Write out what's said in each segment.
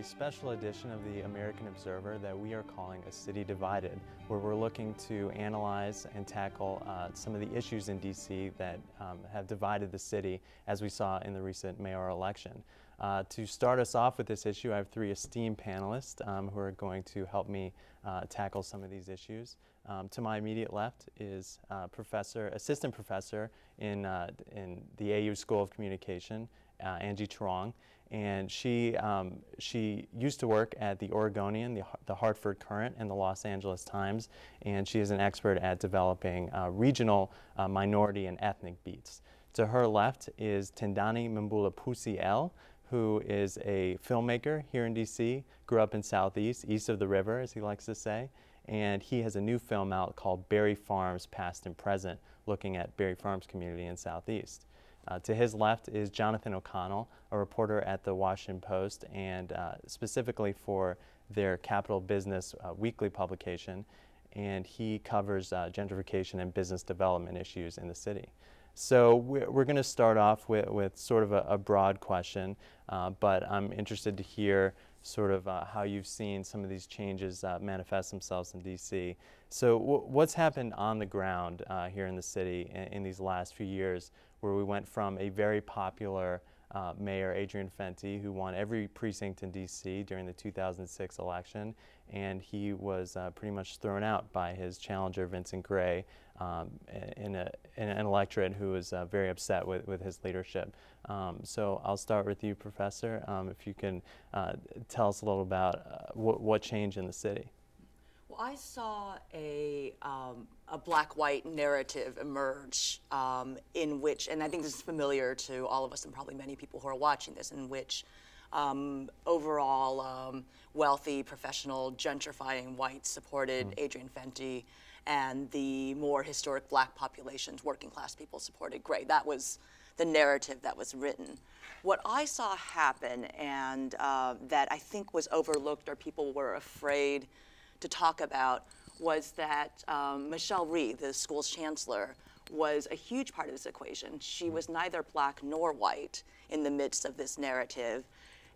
special edition of the American Observer that we are calling A City Divided, where we're looking to analyze and tackle some of the issues in DC that have divided the city, as we saw in the recent mayoral election. To start us off with this issue, I have three esteemed panelists who are going to help me tackle some of these issues. To my immediate left is assistant professor in the AU School of Communication, Angie Trong, and she used to work at the Oregonian, the Hartford Courant, and the Los Angeles Times, and she is an expert at developing regional minority and ethnic beats. To her left is Tindani Mbulapusi L, who is a filmmaker here in DC, grew up in Southeast, east of the river, as he likes to say, and he has a new film out called Berry Farms Past and Present, looking at Berry Farms community in Southeast. To his left is Jonathan O'Connell, a reporter at the Washington Post, and specifically for their Capital Business weekly publication, and he covers gentrification and business development issues in the city. So we're going to start off with sort of a broad question, but I'm interested to hear sort of how you've seen some of these changes manifest themselves in DC. So what's happened on the ground here in the city in these last few years, where we went from a very popular Mayor Adrian Fenty, who won every precinct in DC during the 2006 election, and he was pretty much thrown out by his challenger Vincent C in an electorate who was very upset with his leadership. So I'll start with you, Professor, if you can tell us a little about what changed in the city. Well, I saw a black-white narrative emerge in which, and I think this is familiar to all of us and probably many people who are watching this, in which overall wealthy, professional, gentrifying whites supported Adrian Fenty, and the more historic black populations, working class people, supported Gray. That was the narrative that was written. What I saw happen, and that I think was overlooked or people were afraid to talk about, was that Michelle Rhee, the school's chancellor, was a huge part of this equation. She was neither black nor white in the midst of this narrative,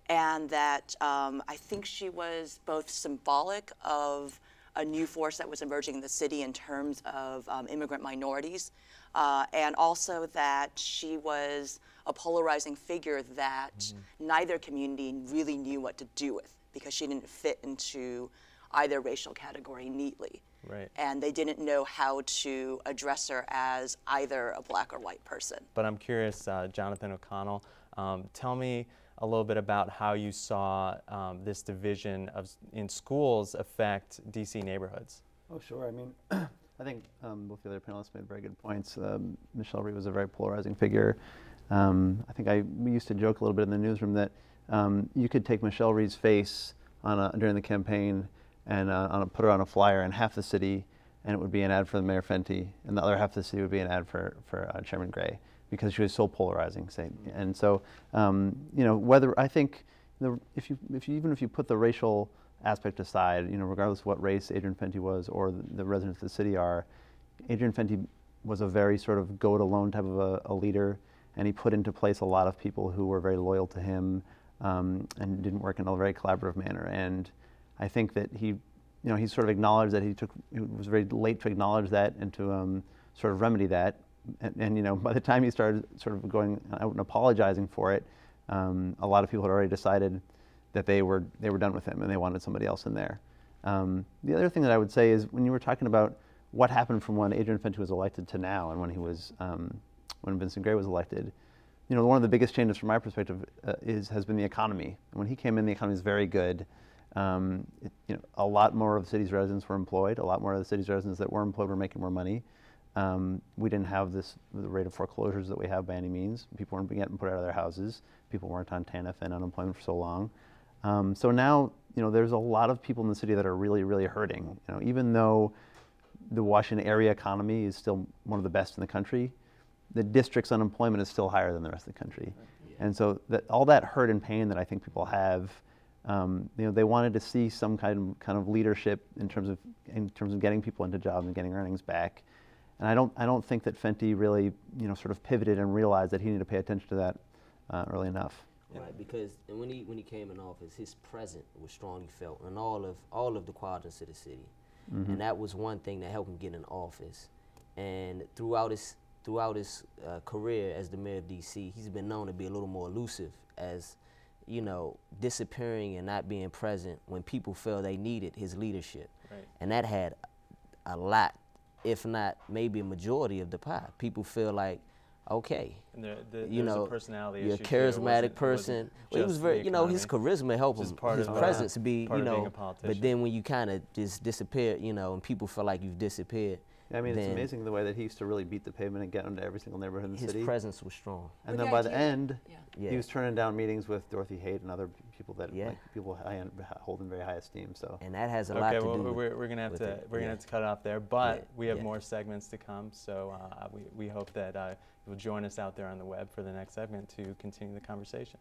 and that I think she was both symbolic of a new force that was emerging in the city in terms of immigrant minorities, and also that she was a polarizing figure that neither community really knew what to do with, because she didn't fit into either racial category neatly. Right. And they didn't know how to address her as either a black or white person. But I'm curious, Jonathan O'Connell, tell me a little bit about how you saw this division in schools affect DC neighborhoods. Oh, sure. I mean, I think both the other panelists made very good points. Michelle Rhee was a very polarizing figure. I think we used to joke a little bit in the newsroom that you could take Michelle Rhee's face during the campaign and put her on a flyer in half the city, and it would be an ad for the Mayor Fenty, and the other half of the city would be an ad for Chairman Gray, because she was so polarizing. And so, you know, whether I think even if you put the racial aspect aside, you know, regardless of what race Adrian Fenty was or the residents of the city are, Adrian Fenty was a very sort of go-it-alone type of a leader, and he put into place a lot of people who were very loyal to him and didn't work in a very collaborative manner. And I think that he sort of acknowledged that it was very late to acknowledge that and to sort of remedy that. And you know, by the time he started sort of going out and apologizing for it, a lot of people had already decided that they were done with him and they wanted somebody else in there. The other thing that I would say is, when you were talking about what happened from when Adrian Fenty was elected to now, and when he was when Vincent Gray was elected, you know, one of the biggest changes from my perspective has been the economy. And when he came in, the economy was very good. You know, a lot more of the city's residents were employed. A lot more of the city's residents that were employed were making more money. We didn't have the rate of foreclosures that we have by any means. People weren't getting put out of their houses. People weren't on TANF and unemployment for so long. So now, you know, there's a lot of people in the city that are really, really hurting. You know, even though the Washington area economy is still one of the best in the country, the district's unemployment is still higher than the rest of the country. Yeah. And so all that hurt and pain that I think people have, you know, they wanted to see some kind of leadership in terms of getting people into jobs and getting earnings back. And I don't think that Fenty really, you know, sort of pivoted and realized that he needed to pay attention to that early enough. Right, because when he came in office, his presence was strongly felt in all of the quadrants of the city, and that was one thing that helped him get in office. And throughout his career as the mayor of D.C., he's been known to be a little more elusive, as you know, disappearing and not being present when people felt they needed his leadership, and that had a lot, if not maybe a majority of the pie. People feel like, okay, and you know, a personality you're a issue charismatic person. Well, he was very, you know, his charisma helped him, his presence be, you know, but then when you kind of just disappear, you know, and people feel like you've disappeared. I mean, it's amazing the way that he used to really beat the pavement and get into every single neighborhood in the city. His presence was strong. And then by the end, he was turning down meetings with Dorothy Haight and other people that like, people hold in very high esteem. So. And that has a lot to do with we're gonna have to cut it off there, but we have more segments to come. So we hope that you'll join us out there on the web for the next segment to continue the conversation.